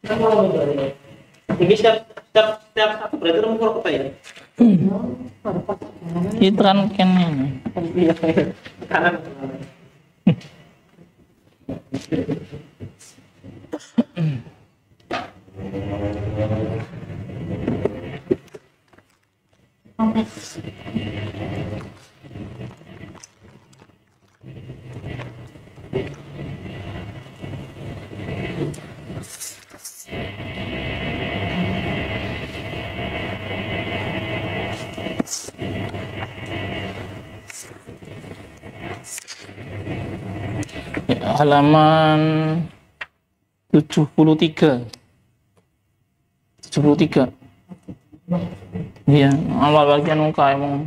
Ini setiap satu berarti nomor apa ya? Itu kan ini. Iya, kanan. Ya, halaman 73. Iya, awal bagian muka emang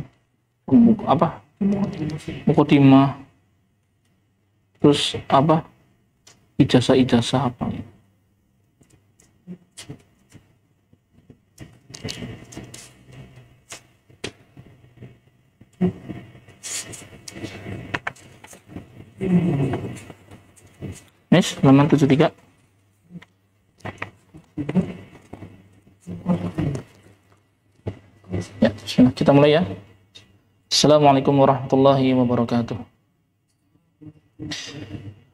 apa? Mukadimah. Terus apa? Ijazah apa? Nis, halaman 73. Ya, kita mulai ya. Assalamualaikum warahmatullahi wabarakatuh.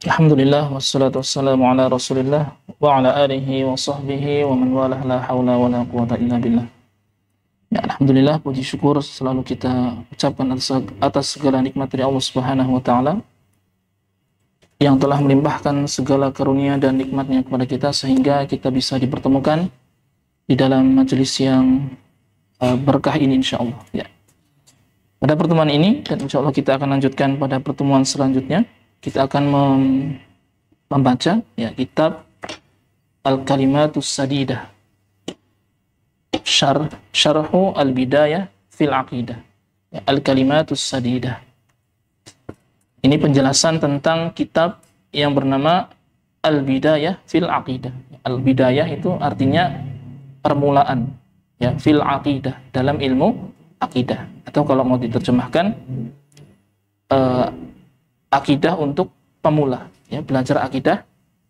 Alhamdulillah wassalatu wassalamu ala Rasulillah wa ala alihi wa sahbihi wa man walah, la haula wa la quwata illa billah. Ya, alhamdulillah, puji syukur selalu kita ucapkan atas segala nikmat dari Allah Subhanahu wa taala yang telah melimpahkan segala karunia dan nikmatnya kepada kita sehingga kita bisa dipertemukan di dalam majelis yang berkah ini insyaallah ya. Pada pertemuan ini dan insyaallah kita akan lanjutkan pada pertemuan selanjutnya. Kita akan membaca ya kitab Al-Kalimatus Sadidah Syarhu Al-Bidayah fil Aqidah ya, Al-Kalimatus Sadidah. Ini penjelasan tentang kitab yang bernama Al-Bidayah fil Aqidah. Al-Bidayah itu artinya permulaan ya, fil Aqidah, dalam ilmu akidah, atau kalau mau diterjemahkan akidah untuk pemula ya, belajar akidah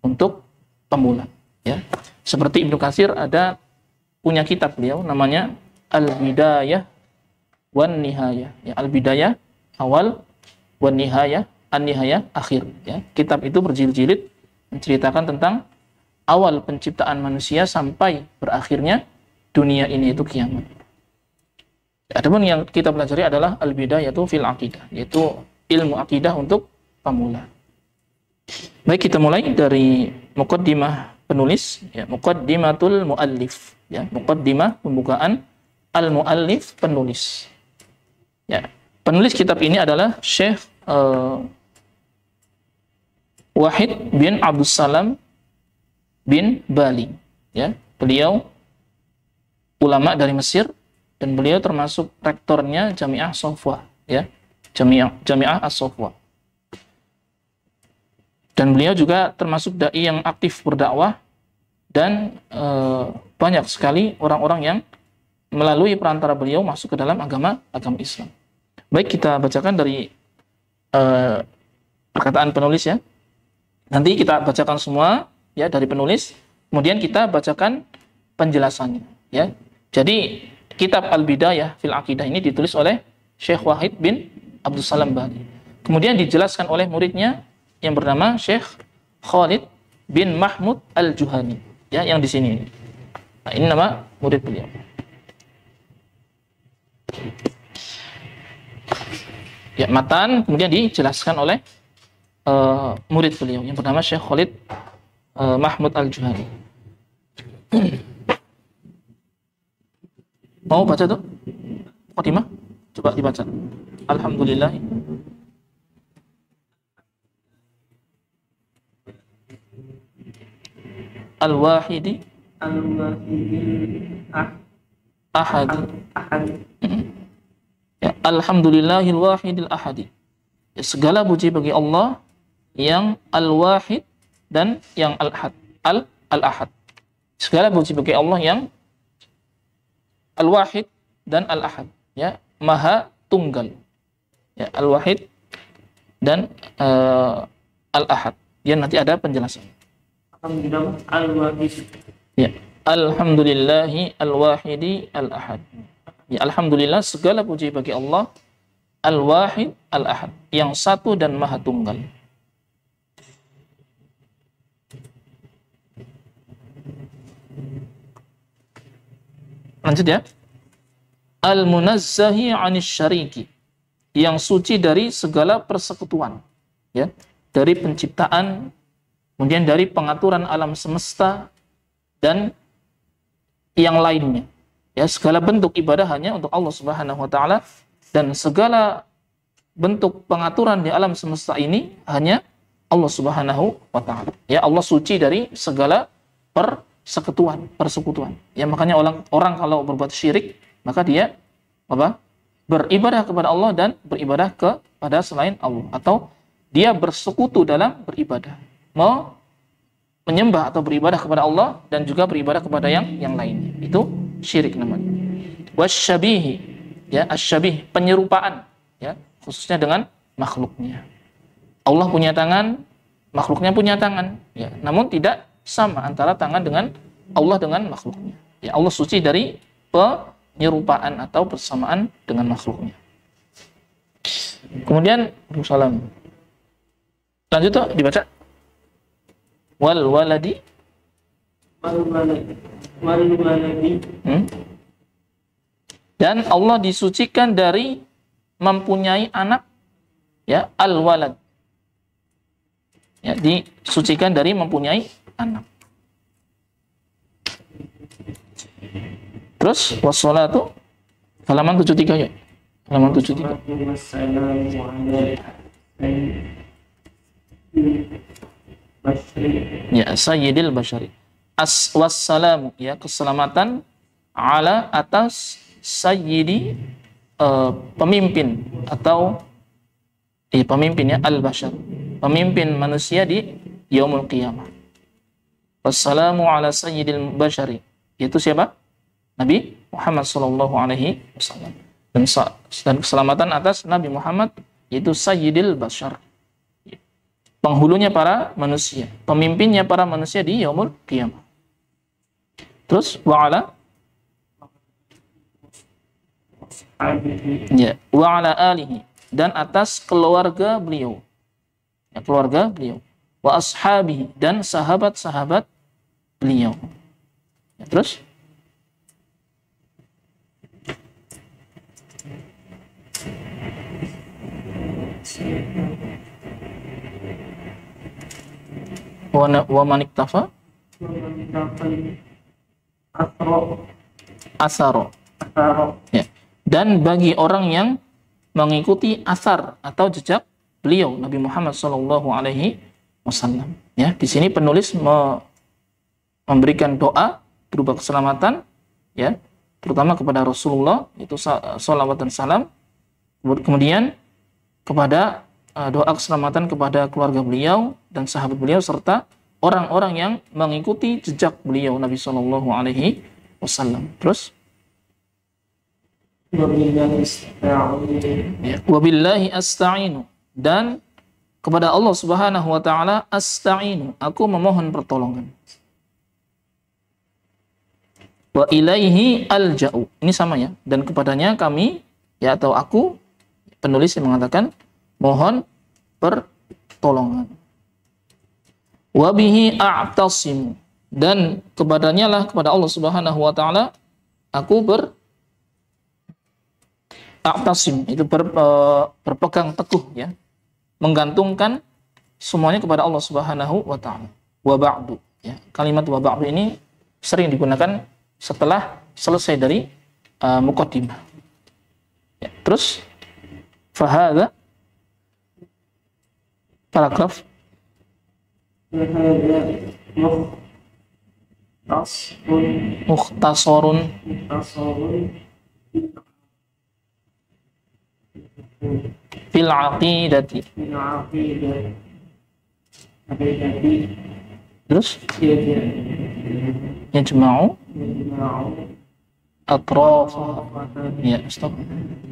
untuk pemula ya. Seperti Ibnu Katsir ada punya kitab beliau namanya Al-Bidayah wan Nihayah ya, Al-Bidayah awal wan Nihayah an-Nihayah akhir ya. Kitab itu berjilid-jilid menceritakan tentang awal penciptaan manusia sampai berakhirnya dunia ini itu kiamat. Adapun yang kita pelajari adalah Al-Bidayah itu fil Aqidah, yaitu ilmu akidah untuk pemula. Baik, kita mulai dari muqaddimah penulis ya, muqaddimatul muallif ya, muqaddimah pembukaan al-muallif penulis. Ya, penulis kitab ini adalah Syekh Wahid bin Abdus Salam bin Bali ya. Beliau ulama dari Mesir dan beliau termasuk rektornya Jami'ah Sofwa ya, Jami'ah As-Sofwa. Dan beliau juga termasuk dai yang aktif berdakwah dan banyak sekali orang-orang yang melalui perantara beliau masuk ke dalam agama Islam. Baik, kita bacakan dari perkataan penulis ya. Nanti kita bacakan semua ya dari penulis, kemudian kita bacakan penjelasannya ya. Jadi kitab Al-Bidayah fil Aqidah ini ditulis oleh Syekh Wahid bin Abdus Salam Bali. Kemudian dijelaskan oleh muridnya yang bernama Syekh Khalid bin Mahmud Al-Juhani ya, yang di sini. Nah, ini nama murid beliau. Ya, matan kemudian dijelaskan oleh murid beliau yang bernama Syekh Khalid Mahmud Al-Juhani. Mau baca tuh? Fatimah? Coba dibaca. Alhamdulillah. Al-Wahidi Ahadi. Ya, Alhamdulillahil Wahidil Ahadi. Ya, segala puji bagi Allah yang Al-Wahid dan yang Al-Ahad. Al-Ahad. Segala puji bagi Allah yang Al-Wahid dan Al-Ahad ya, Maha Tunggal. Ya, Al-Wahid dan Al-Ahad. Ya, nanti ada penjelasan. Alhamdulillah Al-Wahid. Ya. Alhamdulillahi al-wahidi al-ahad. Ya, alhamdulillah segala puji bagi Allah al-wahid al-ahad, yang satu dan maha tunggal. Lanjut ya. Al-munazzahi 'anis syariki, yang suci dari segala persekutuan, ya, dari penciptaan, kemudian dari pengaturan alam semesta dan yang lainnya. Ya, segala bentuk ibadah hanya untuk Allah Subhanahu wa taala, dan segala bentuk pengaturan di alam semesta ini hanya Allah Subhanahu wa taala. Ya, Allah suci dari segala persekutuan. Ya, makanya orang kalau berbuat syirik, maka dia apa? Beribadah kepada Allah dan beribadah kepada selain Allah, atau dia bersekutu dalam beribadah. Mau menyembah atau beribadah kepada Allah dan juga beribadah kepada yang lainnya. Itu syirik namanya. Wasyabihi, ya, asyabih, penyerupaan, ya, khususnya dengan makhluknya. Allah punya tangan, makhluknya punya tangan, ya, namun tidak sama antara tangan dengan Allah dengan makhluknya. Ya, Allah suci dari penyerupaan atau persamaan dengan makhluknya. Kemudian, salam. Lanjut tuh dibaca. Wal waladi. Dan Allah disucikan dari mempunyai anak, ya, al-walad. Ya, disucikan dari mempunyai anak. Terus wassalatu, halaman 73 ya. Halaman 73. Ya, sayyidil basyari. Wassalamu, ya, keselamatan ala atas sayyidi, pemimpin atau pemimpinnya al-basyar, pemimpin manusia di yaumul qiyamah. Wassalamu ala sayyidil basyari, yaitu siapa? Nabi Muhammad sallallahu alaihi wasallam. Dan keselamatan atas Nabi Muhammad, yaitu sayyidil basyar, penghulunya para manusia, pemimpinnya para manusia di yaumul qiyamah. Terus wa ala, ya, wa ala alihi, dan atas keluarga beliau, ya, keluarga beliau, wa ashabihi, dan sahabat-sahabat beliau. Ya, terus wa maniktafa asaro, ya, dan bagi orang yang mengikuti asar atau jejak beliau Nabi Muhammad sallallahu alaihi wasallam. Ya, di sini penulis memberikan doa berupa keselamatan, ya, terutama kepada Rasulullah, itu salawat dan salam. Kemudian kepada doa keselamatan kepada keluarga beliau dan sahabat beliau serta orang-orang yang mengikuti jejak beliau Nabi sallallahu alaihi wasallam. Terus wabillahi asta'inu, dan kepada Allah Subhanahu wa taala asta'inu, aku memohon pertolongan. Wa ilaihi alja'u, ini sama ya, dan kepadanya kami, ya, atau aku, penulis yang mengatakan mohon pertolongan. Wa bihi a'tasimu, dan kepadanya lah, kepada Allah Subhanahu wa taala aku a'tasim, itu berpegang teguh, ya, menggantungkan semuanya kepada Allah Subhanahu wa taala. Wa ba'du, ya, kalimat wa ba'du ini sering digunakan setelah selesai dari muqaddimah. Ya, terus fahadha, paragraf mukhtasarun fil aqidati. Terus yajma'u atraf, ya, stop,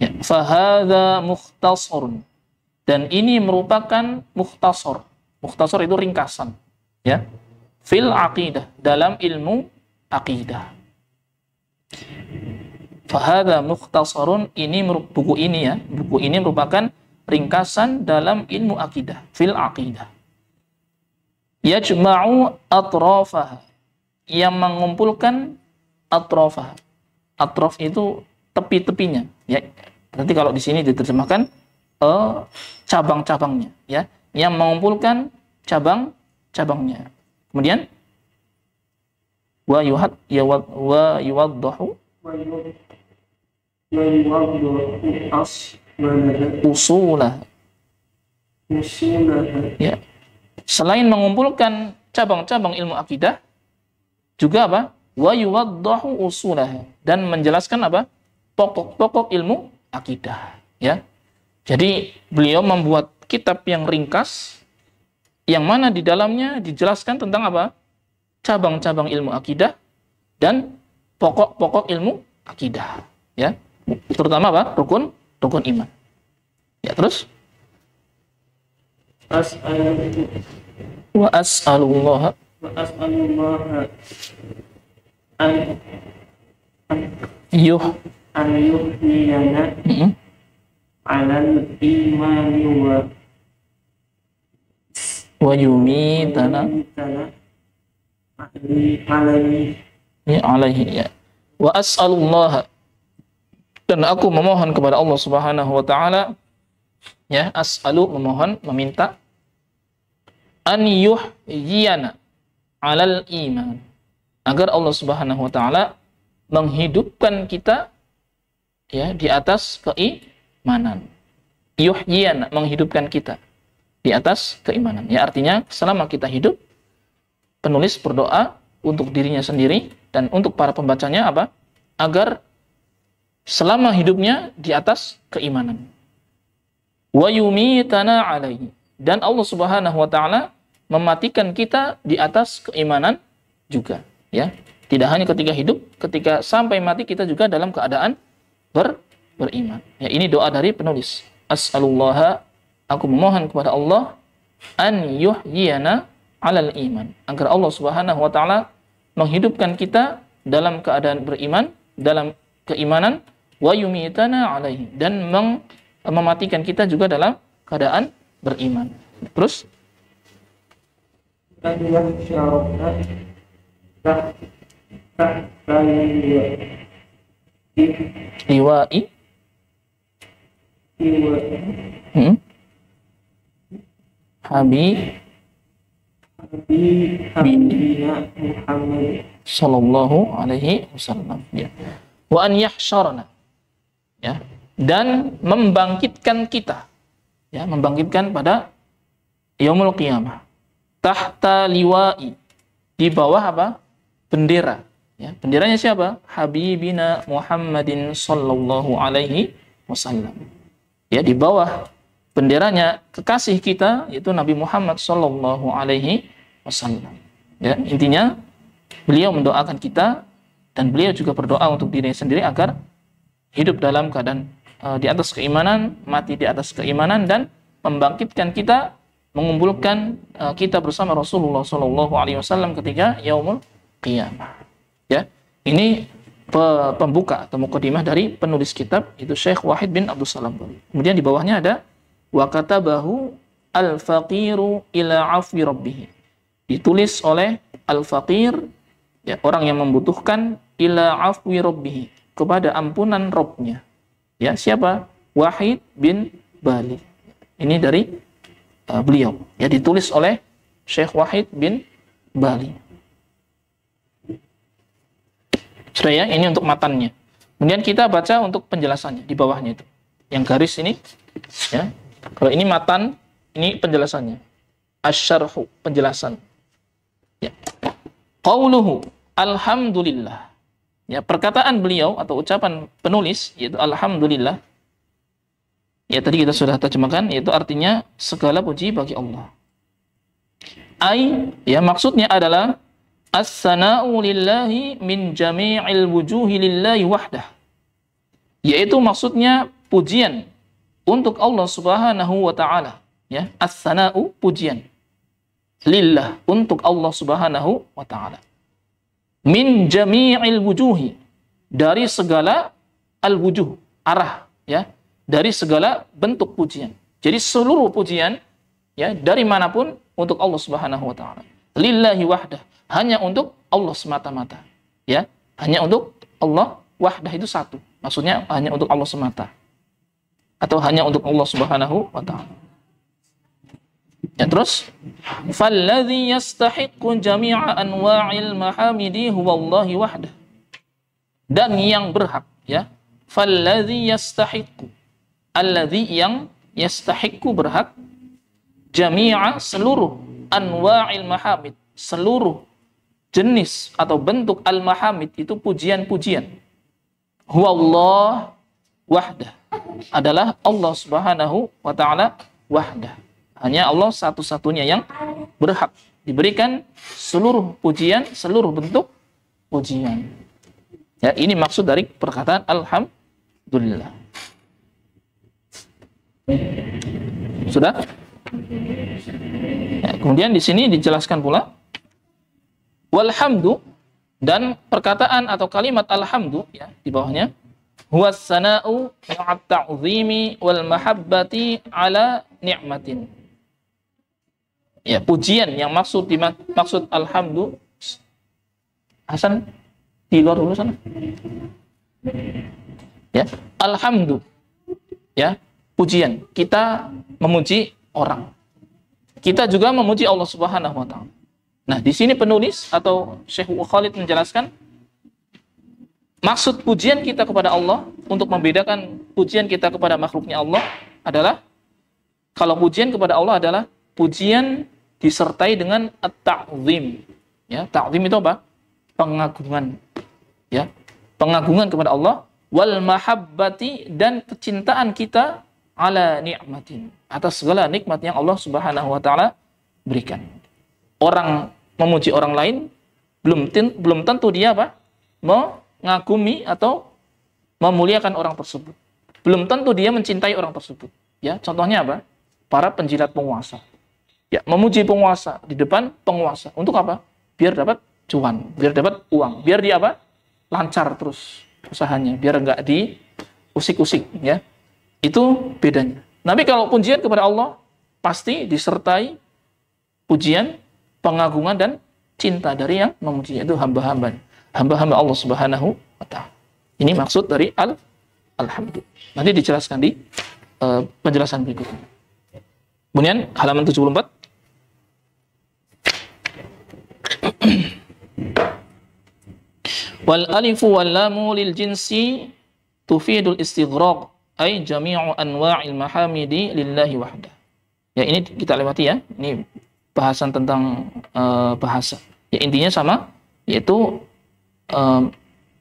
ya, fahadha mukhtasarun, dan ini merupakan mukhtasar. Mukhtasar itu ringkasan, ya, fil aqidah, dalam ilmu akidah. Fahadha mukhtasarun, buku ini merupakan ringkasan dalam ilmu akidah, fil akidah. Yajma'u atrafaha, yang mengumpulkan atrafaha. Atraf itu tepi-tepinya, ya. Nanti kalau di sini diterjemahkan cabang-cabangnya, ya, yang mengumpulkan cabang-cabangnya. Kemudian wa yuwaddahu usulah. Ya. Selain mengumpulkan cabang-cabang ilmu akidah, juga apa? Wa yuwaddahu usulah, dan menjelaskan apa? Pokok-pokok ilmu akidah, ya. Jadi beliau membuat kitab yang ringkas, yang mana di dalamnya dijelaskan tentang apa? Cabang-cabang ilmu akidah dan pokok-pokok ilmu akidah, ya. Terutama apa? Rukun iman. Ya, terus wa as'alullah an yuhyiyana alal imani wa yumitana alaihi, ya. Wa as'alullah, dan aku memohon kepada Allah Subhanahu wa taala, ya, as'alu, memohon, meminta, an yuhyiyana alal iman, agar Allah Subhanahu wa taala menghidupkan kita, ya, di atas keimanan. Yuhyiyana, menghidupkan kita di atas keimanan. Ya, artinya selama kita hidup, penulis berdoa untuk dirinya sendiri dan untuk para pembacanya apa? Agar selama hidupnya di atas keimanan. Wa yumitana alaihi, dan Allah Subhanahu wa taala mematikan kita di atas keimanan juga, ya. Tidak hanya ketika hidup, ketika sampai mati kita juga dalam keadaan beriman. Ya, ini doa dari penulis. As'alullaha, aku memohon kepada Allah, an yuhyiyana alal iman, agar Allah Subhanahu wa taala menghidupkan kita dalam keadaan beriman, dalam keimanan, wa yumitana alaihi, dan mematikan kita juga dalam keadaan beriman. Terus liwa'i Habibina Muhammad sallallahu alaihi wasallam, ya. Wa an yahsyarana, ya, dan membangkitkan kita, ya, membangkitkan pada yaumul qiyamah, tahta liwa'i, di bawah apa? Bendera, ya. Benderanya siapa? Habibina Muhammadin sallallahu alaihi wasallam, ya, di bawah benderanya kekasih kita, yaitu Nabi Muhammad sallallahu alaihi wasallam, ya. Intinya beliau mendoakan kita, dan beliau juga berdoa untuk dirinya sendiri agar hidup dalam keadaan di atas keimanan, mati di atas keimanan, dan membangkitkan kita, mengumpulkan kita bersama Rasulullah sallallahu alaihi wasallam ketika yaumul qiyamah, ya. Ini pembuka atau mukadimah dari penulis kitab, itu Syekh Wahid bin Abdul Salam. Kemudian di bawahnya ada wa katabahu al-faqiru ila afwi rabbih, ditulis oleh al-faqir, ya, orang yang membutuhkan, ila afwi rabbih, kepada ampunan Rabbnya, ya. Siapa? Wahid bin Bali. Ini dari beliau, ya, ditulis oleh Syekh Wahid bin Bali. Sudah, ya, ini untuk matannya. Kemudian kita baca untuk penjelasannya di bawahnya itu, yang garis ini, ya. Kalau ini matan, ini penjelasannya. Asy-syarhu, penjelasan. Ya. Qauluhu, alhamdulillah. Ya, perkataan beliau atau ucapan penulis yaitu alhamdulillah. Ya, tadi kita sudah terjemahkan, yaitu artinya segala puji bagi Allah. Ai, ya, maksudnya adalah as-sana'u lillahi min jami'il wujuhi lillahi wahdah. Yaitu maksudnya pujian untuk Allah Subhanahu wa taala, ya. As-sana'u, pujian, lillah, untuk Allah Subhanahu wa taala. min jami'il wujuhi, dari segala al-wujuh, arah, ya, dari segala bentuk pujian. Jadi seluruh pujian, ya, dari manapun untuk Allah Subhanahu wa taala. Lillahi wahdah, hanya untuk Allah semata-mata. Ya, hanya untuk Allah, wahdah itu satu. Maksudnya hanya untuk Allah semata. Atau hanya untuk Allah Subhanahu wa taala. Ya, terus falladzi yastahiqqu jami'a anwa'il mahamidi huwallahi wahdah. Dan yang berhak, ya, falladzi yastahiqqu, alladzi yang yastahiqqu berhak, jami'a seluruh anwa'il mahamid, seluruh jenis atau bentuk al-mahamid itu pujian-pujian. Huwallah wahdah, adalah Allah Subhanahu wa taala wahdah. Hanya Allah satu-satunya yang berhak diberikan seluruh pujian, seluruh bentuk pujian. Ya, ini maksud dari perkataan alhamdulillah. Sudah? Ya, kemudian di sini dijelaskan pula walhamdu, dan perkataan atau kalimat alhamdu, ya, di bawahnya huwas sana'u ma'at ta'zimi wal mahabbati ala ni'matin. Ya, pujian yang maksud alhamdu. Hasan di luar dulu sana. Ya, alhamdu. Ya, pujian. Kita memuji orang. Kita juga memuji Allah Subhanahu wa taala. Nah, di sini penulis atau Syekh Khalid menjelaskan maksud pujian kita kepada Allah, untuk membedakan pujian kita kepada makhluknya Allah adalah, kalau pujian kepada Allah adalah pujian disertai dengan at-ta'zim. Ya, ta'zim itu apa? Pengagungan. Ya, pengagungan kepada Allah, wal mahabbati, dan kecintaan kita ala ni'matin, atas segala nikmat yang Allah Subhanahu wa taala berikan. Orang memuji orang lain belum tentu dia apa? Mengagumi atau memuliakan orang tersebut. Belum tentu dia mencintai orang tersebut. Ya, contohnya apa? Para penjilat penguasa. Ya, memuji penguasa di depan penguasa. Untuk apa? Biar dapat cuan, biar dapat uang, biar dia apa? Lancar terus usahanya, biar enggak diusik-usik, ya. Itu bedanya. Tapi kalau pujian kepada Allah pasti disertai pujian, pengagungan, dan cinta dari yang memuji, itu hamba-hamba Allah Subhanahu wa taala. Ini maksud dari alhamdulillah. Nanti dijelaskan di penjelasan berikutnya. Kemudian halaman 74. Wal alifu wal lamu lil jinsi tufidul istighraq, ay jami'u anwa'il mahamidi lillahi wahdah. Ya, ini kita lewati, ya. Ini bahasan tentang bahasa. Ya, intinya sama, yaitu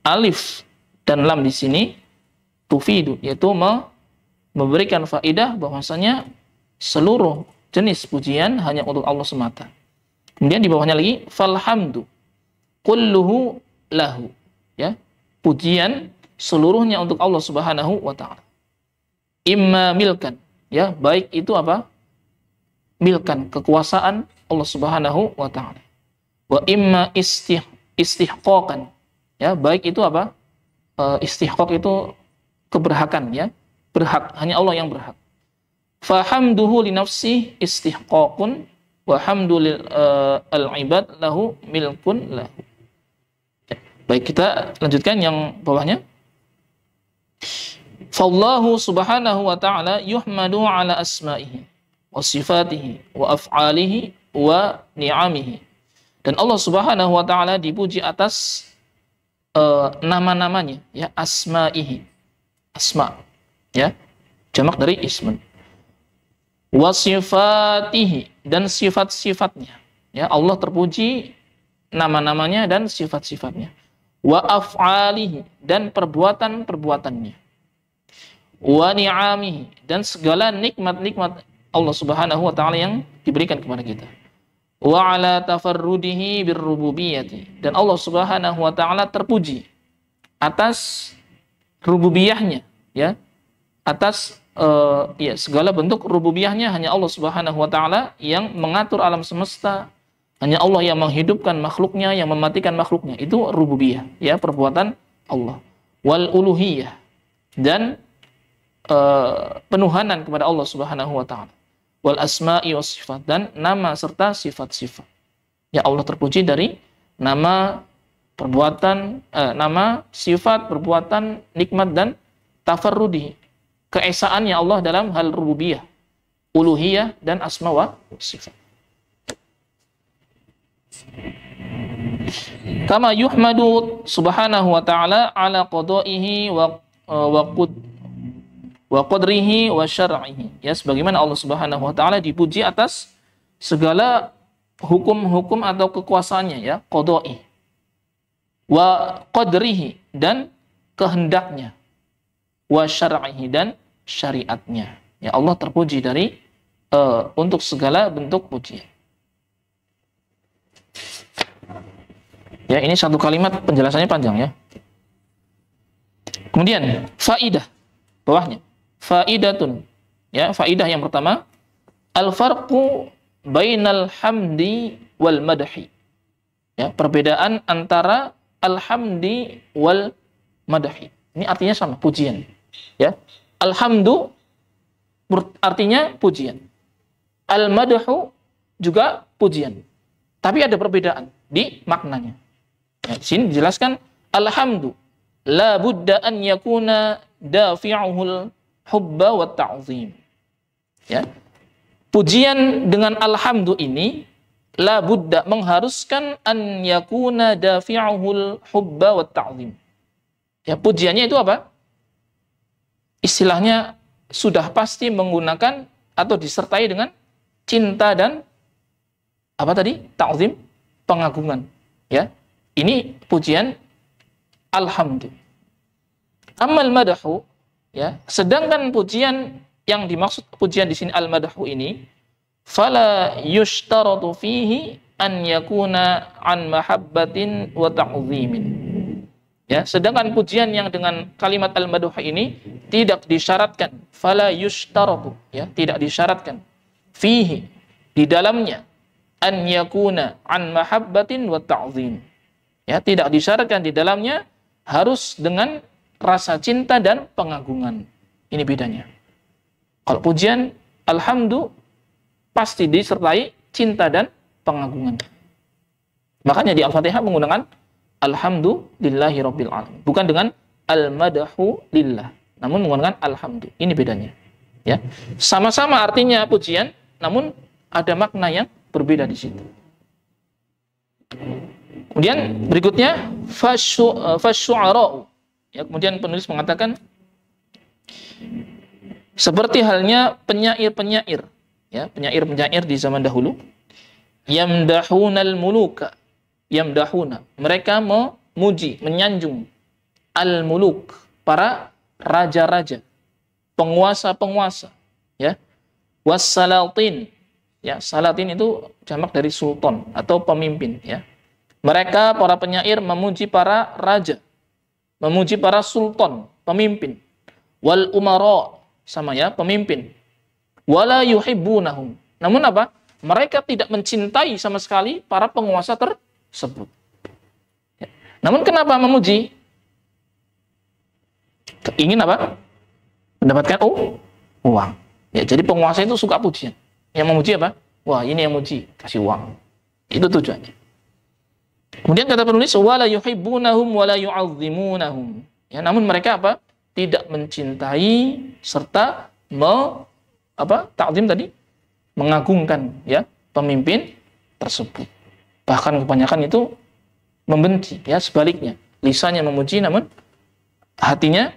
alif dan lam di sini tufidu, yaitu memberikan faidah bahwasanya seluruh jenis pujian hanya untuk Allah semata. Kemudian di bawahnya lagi falhamdu kulluhu lahu, ya, pujian seluruhnya untuk Allah Subhanahu wa taala. Imma milkan, ya, baik itu apa? Milkan, kekuasaan Allah Subhanahu wa taala. Wa imma istihqaqan, ya, baik itu apa? Istihqaq itu keberhakan, ya, berhak, hanya Allah yang berhak. Fahamduhu li nafsi istihqaqun wa hamdul al-ibad lahu milkun lahu. Baik, kita lanjutkan yang bawahnya. Fallahu subhanahu wa ta'ala yuhmadu ala asma'ihi wa sifatihi wa af'alihi wa ni'amihi. Dan Allah Subhanahu wa ta'ala dipuji atas nama-namanya, ya, asma'ihi. Asma, ya, jamak dari ismun. Wa sifatihi, dan sifat-sifatnya. Ya, Allah terpuji nama-namanya dan sifat-sifatnya. Wa af'alihi, dan perbuatan-perbuatannya. Wa ni'amihi, dan segala nikmat-nikmat Allah Subhanahu wa ta'ala yang diberikan kepada kita. Wa ala tafarrudihi birrububiyyati, dan Allah Subhanahu wa ta'ala terpuji atas rububiyahnya, ya, atas ya, segala bentuk rububiyahnya hanya Allah Subhanahu wa ta'ala yang mengatur alam semesta, Hanya Allah yang menghidupkan makhluknya, yang mematikan makhluknya. Itu rububiyah, ya, perbuatan Allah. Wal uluhiyah, dan penuhanan kepada Allah Subhanahu wa taala. Wal asma'i was sifat, dan nama serta sifat-sifat. Ya, Allah terpuji dari nama, perbuatan, nama, sifat, perbuatan, nikmat, dan tafarrudi, keesaannya Allah dalam hal rububiyah, uluhiyah, dan asma wa sifat. Kama yuhmadu subhanahu wa ta'ala ala qada'ihi wa qadrihi wa syar'ihi. Ya, sebagaimana Allah Subhanahu wa taala dipuji atas segala hukum-hukum atau kekuasaannya, ya, qada'i, wa qadrihi, dan kehendaknya, wa syar'ihi, dan syariatnya. Ya, Allah terpuji dari untuk segala bentuk pujian. Ya, ini satu kalimat penjelasannya panjang, ya. Kemudian faidah bawahnya. Faidatun. Ya, faidah yang pertama, al-farqu bainal hamdi wal madhi. Ya, perbedaan antara alhamdi wal madhi. Ini artinya sama, pujian. Ya. Alhamdu artinya pujian. Al-madhu juga pujian. Tapi ada perbedaan di maknanya. Ya, di sini dijelaskan alhamdu la budda an yakuna dafi'uhul hubba wa ta'zim. Ya. Pujian dengan alhamdu ini la budda, mengharuskan an yakuna dafi'uhul hubba wa ta'zim. Ya, pujiannya itu apa? Istilahnya sudah pasti menggunakan atau disertai dengan cinta dan apa tadi? Ta'zim, pengagungan. Ya. Ini pujian alhamdu. Amal madahu, ya, sedangkan pujian yang dimaksud pujian di sini al-madahu ini, fala yushtaratu fihi an yakuna an mahabbatin wa ta'zimin. Ya, sedangkan pujian yang dengan kalimat al-madahu ini tidak disyaratkan, fala yushtaratu, ya, tidak disyaratkan fihi, di dalamnya, an yakuna an mahabbatin wa ta'zim. Ya, tidak disyaratkan di dalamnya harus dengan rasa cinta dan pengagungan. Ini bedanya. Kalau pujian alhamdu pasti disertai cinta dan pengagungan. Makanya di Al-Fatihah menggunakan alhamdulillahi rabbil alamin, bukan dengan al-madahu lillah, namun menggunakan alhamdu. Ini bedanya. Ya. Sama-sama artinya pujian, namun ada makna yang berbeda di situ. Kemudian berikutnya fasyu'ara'u. Ya, kemudian penulis mengatakan seperti halnya penyair-penyair, ya, penyair-penyair di zaman dahulu, yamdahunal muluka, yamdahuna, mereka memuji, menyanjung al-muluk, para raja-raja, penguasa-penguasa, ya, wassalatin, ya, salatin itu jamak dari sultan atau pemimpin, ya. Mereka para penyair memuji para raja, memuji para sultan, pemimpin, wal umara, sama, ya, pemimpin, wala yuhibbunahum, namun apa? Mereka tidak mencintai sama sekali para penguasa tersebut. Ya. Namun kenapa memuji? Ingin apa? Mendapatkan uang. Ya, jadi penguasa itu suka pujian. Yang memuji apa? Wah, ini yang memuji, kasih uang. Itu tujuannya. Kemudian kata penulis, wala yuhibbunahum wala yu'azzimunahum. Ya, namun mereka apa? Tidak mencintai serta ta'zim tadi, mengagungkan, ya, pemimpin tersebut. Bahkan kebanyakan itu membenci, ya, sebaliknya. Lisannya memuji namun hatinya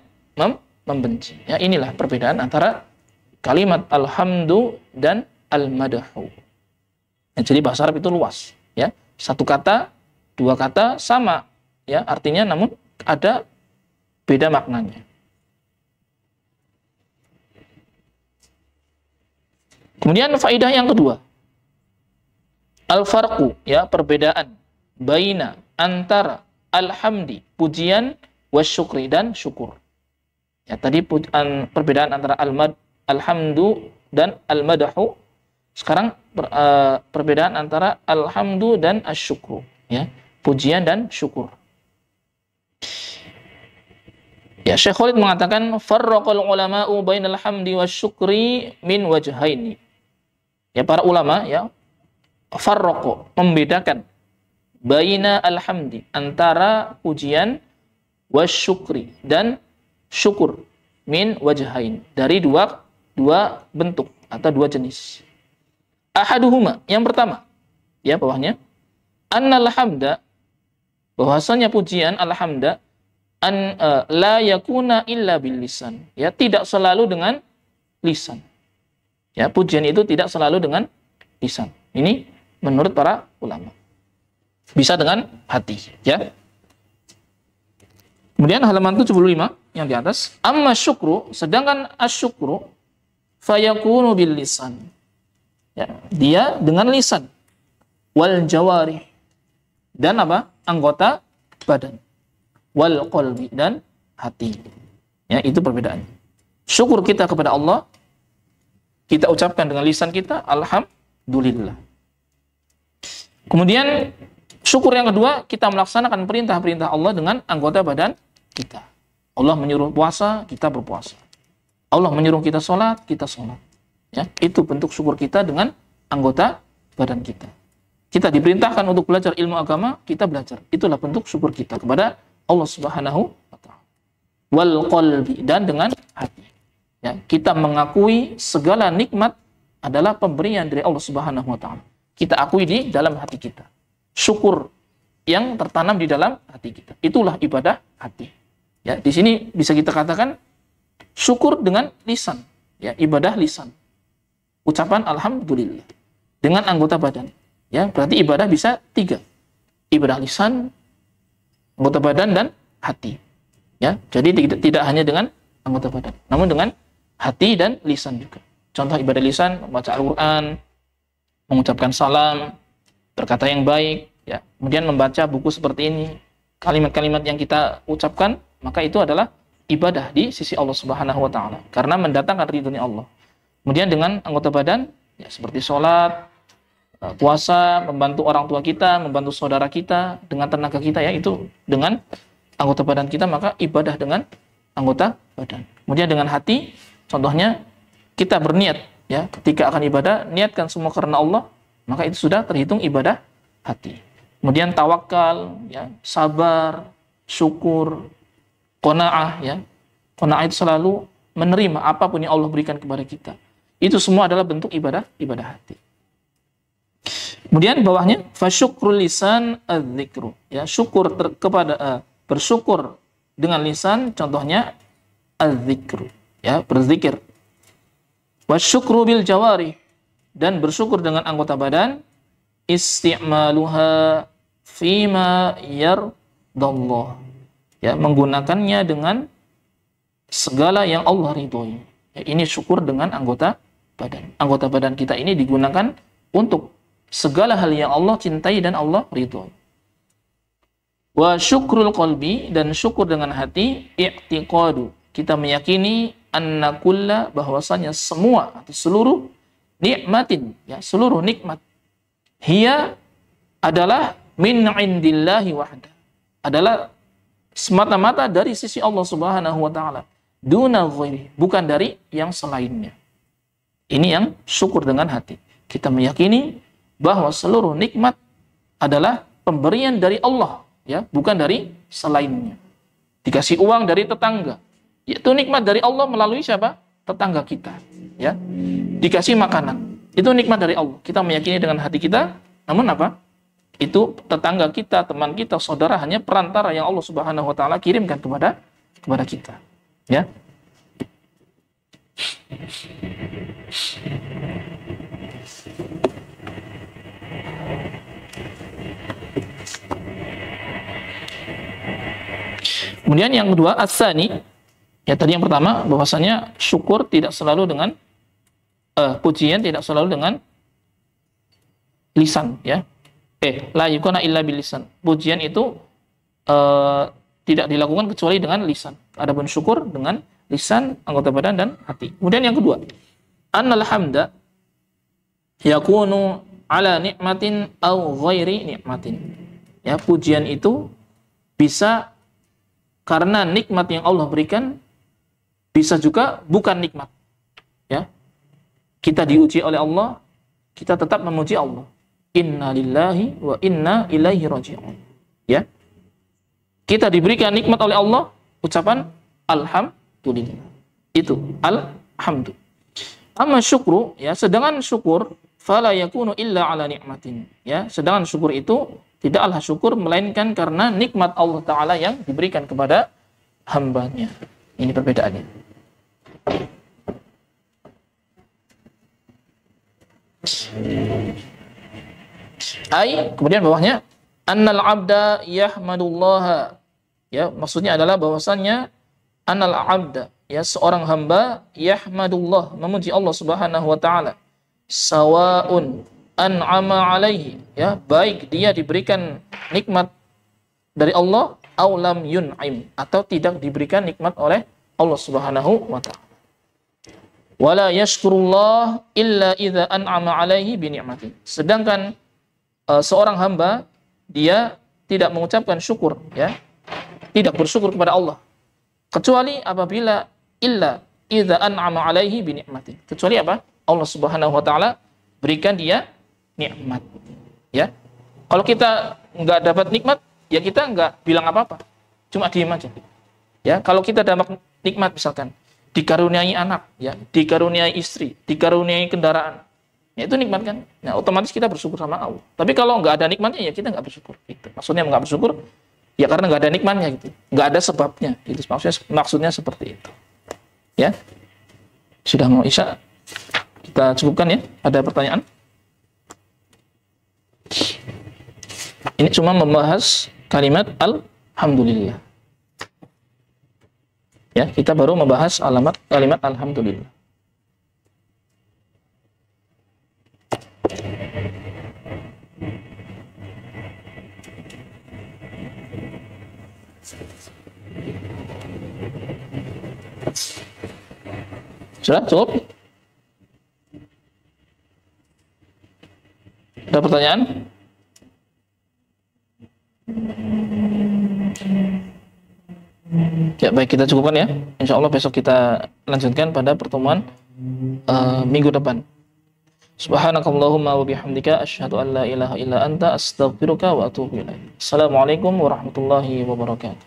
membenci. Ya, inilah perbedaan antara kalimat alhamdu dan al-madahu. Ya, jadi bahasa Arab itu luas, ya. Satu kata, dua kata sama, ya, artinya, namun ada beda maknanya. Kemudian faidah yang kedua, al-farqu, ya, perbedaan baina, antara alhamdi, pujian, wasyukri, dan syukur. Ya, tadi perbedaan antara alhamdu dan al-madahu Sekarang perbedaan antara alhamdu dan asyukru, ya, pujian dan syukur. Ya, Syekh Khalid mengatakan farraqal ulama'u bainal hamdi wasyukri min wajhaini. Ya, para ulama ya farraqu, membedakan baina alhamdi, antara pujian, wasyukri, dan syukur, min wajhain, dari dua bentuk atau dua jenis. Ahaduhuma, yang pertama, ya bawahnya, annal hamda, bahwasanya pujian alhamda la yakuna illa bil lisan, ya tidak selalu dengan lisan. Ya, pujian itu tidak selalu dengan lisan. Ini menurut para ulama. Bisa dengan hati, ya. Kemudian halaman 75 yang di atas, amma syukru, sedangkan asyukru fayakunu bil lisan. Ya, dia dengan lisan, wal jawarih, dan apa? Anggota badan, wal qalbi, dan hati. Ya, itu perbedaannya. Syukur kita kepada Allah kita ucapkan dengan lisan kita, alhamdulillah. Kemudian syukur yang kedua, kita melaksanakan perintah-perintah Allah dengan anggota badan kita. Allah menyuruh puasa, kita berpuasa. Allah menyuruh kita sholat, kita sholat. Ya, itu bentuk syukur kita dengan anggota badan kita. Kita diperintahkan untuk belajar ilmu agama, kita belajar. Itulah bentuk syukur kita kepada Allah Subhanahu wa ta'ala. Wal qalbi, dan dengan hati. Ya, kita mengakui segala nikmat adalah pemberian dari Allah Subhanahu wa ta'ala. Kita akui di dalam hati kita. Syukur yang tertanam di dalam hati kita. Itulah ibadah hati. Ya, di sini bisa kita katakan syukur dengan lisan, ya, ibadah lisan. Ucapan alhamdulillah dengan anggota badan. Ya, berarti ibadah bisa 3. Ibadah lisan, anggota badan, dan hati. Ya, jadi tidak hanya dengan anggota badan, namun dengan hati dan lisan juga. Contoh ibadah lisan, membaca Al-Qur'an, mengucapkan salam, berkata yang baik, ya. Kemudian membaca buku seperti ini, kalimat-kalimat yang kita ucapkan, maka itu adalah ibadah di sisi Allah Subhanahu wa ta'ala, karena mendatangkan ridhonya Allah. Kemudian dengan anggota badan, ya, seperti sholat, puasa, membantu orang tua kita, membantu saudara kita, dengan tenaga kita, ya, itu dengan anggota badan kita, maka ibadah dengan anggota badan. Kemudian dengan hati, contohnya kita berniat, ya, ketika akan ibadah, niatkan semua karena Allah, maka itu sudah terhitung ibadah hati. Kemudian tawakal, ya, sabar, syukur, qanaah, ya. Qanaah itu selalu menerima apapun yang Allah berikan kepada kita. Itu semua adalah bentuk ibadah hati. Kemudian bawahnya fasyukrul lisan adzikru, ya, syukur kepada bersyukur dengan lisan, contohnya adzikru, ya, berzikir. Wasyukru bil jawarih, dan bersyukur dengan anggota badan, isti'maluha fima yardallah, ya, menggunakannya dengan segala yang Allah ridhoi. Ya, ini syukur dengan anggota badan. Anggota badan kita ini digunakan untuk segala hal yang Allah cintai dan Allah ridhoi. Wa syukrul qalbi, dan syukur dengan hati, i'tiqadu, kita meyakini anna kulla, bahwasanya semua atau seluruh nikmatin, ya, seluruh nikmat, hiya adalah min indillahi wahda, adalah semata-mata dari sisi Allah Subhanahu wa ta'ala, duna ghairi, bukan dari yang selainnya. Ini yang syukur dengan hati. Kita meyakini bahwa seluruh nikmat adalah pemberian dari Allah, ya, bukan dari selainnya. Dikasih uang dari tetangga, itu nikmat dari Allah melalui siapa? Tetangga kita, ya. Dikasih makanan, itu nikmat dari Allah. Kita meyakini dengan hati kita, namun apa? Itu tetangga kita, teman kita, saudara, hanya perantara yang Allah Subhanahu wa ta'ala kirimkan kepada kita, ya. Kemudian yang kedua, as-tsani, ya, tadi yang pertama bahwasanya syukur tidak selalu dengan pujian tidak selalu dengan lisan, ya. La yukuna illa bil lisan. Pujian itu tidak dilakukan kecuali dengan lisan. Adapun syukur dengan lisan, anggota badan, dan hati. Kemudian yang kedua, annal hamda yakunu ala nikmatin au ghairi nikmatin. Ya, pujian itu bisa karena nikmat yang Allah berikan, bisa juga bukan nikmat. Ya. Kita diuji oleh Allah, kita tetap memuji Allah. Inna lillahi wa inna ilaihi raji'un. Ya. Kita diberikan nikmat oleh Allah, ucapan alhamdulillah. Itu alhamdulillah. Amma syukru, ya, sedangkan syukur fala yakunu illa ala nikmatin. Ya, sedangkan syukur itu tidaklah syukur melainkan karena nikmat Allah Ta'ala yang diberikan kepada hambanya. Ini perbedaannya. Kemudian bawahnya annal abda yahmadullaha. Ya, maksudnya adalah bahwasannya annal abda, ya, seorang hamba yahmadullah, memuji Allah Subhanahu wa taala. Sawaun an'ama alaihi, ya, baik dia diberikan nikmat dari Allah aw lam yun'im, atau tidak diberikan nikmat oleh Allah Subhanahu wa taala. Wala yashkurullah illa idza an'ama alaihi bi ni'mati. Sedangkan seorang hamba dia tidak mengucapkan syukur, ya, tidak bersyukur kepada Allah kecuali apabila illa idza an'ama alaihi bi ni'mati. Kecuali apa? Allah Subhanahu wa taala berikan dia nikmat. Ya. Kalau kita nggak dapat nikmat, ya kita nggak bilang apa-apa. Cuma diam aja. Ya, kalau kita dapat nikmat misalkan dikaruniai anak, ya, dikaruniai istri, dikaruniai kendaraan, ya itu nikmat kan? Nah, otomatis kita bersyukur sama Allah. Tapi kalau nggak ada nikmatnya, ya kita nggak bersyukur. Gitu. Maksudnya nggak bersyukur, ya karena nggak ada nikmatnya gitu, nggak ada sebabnya. Itu maksudnya seperti itu. Ya, sudah mau isya, kita cukupkan ya. Ada pertanyaan? Ini cuma membahas kalimat alhamdulillah. Ya, kita baru membahas kalimat alhamdulillah. Sudah cukup? Ada pertanyaan? Ya, baik, kita cukupkan ya. Insya Allah besok kita lanjutkan pada pertemuan minggu depan. Subhanakallahumma wa bihamdika asyhadu an la ilaha illa anta astaghfiruka wa atubu ilaik. Assalamualaikum warahmatullahi wabarakatuh.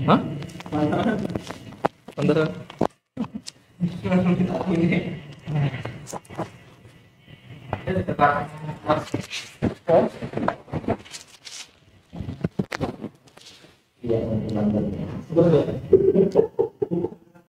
Hah? Beneran? Iya,